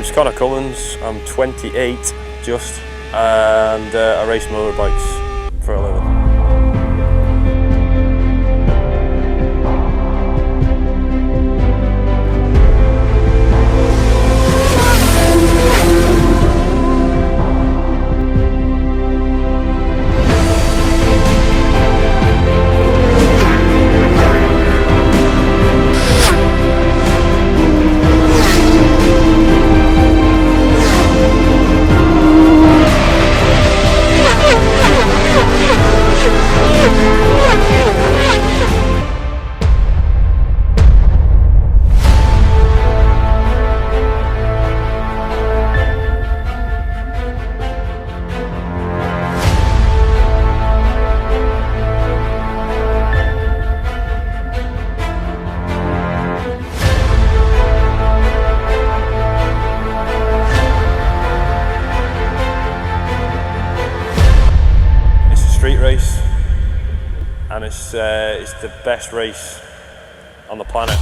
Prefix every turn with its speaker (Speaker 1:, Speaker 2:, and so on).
Speaker 1: name's Connor Cummins, I'm 28 just, and I race motorbikes for a living. Street race, and it's the best race on the planet.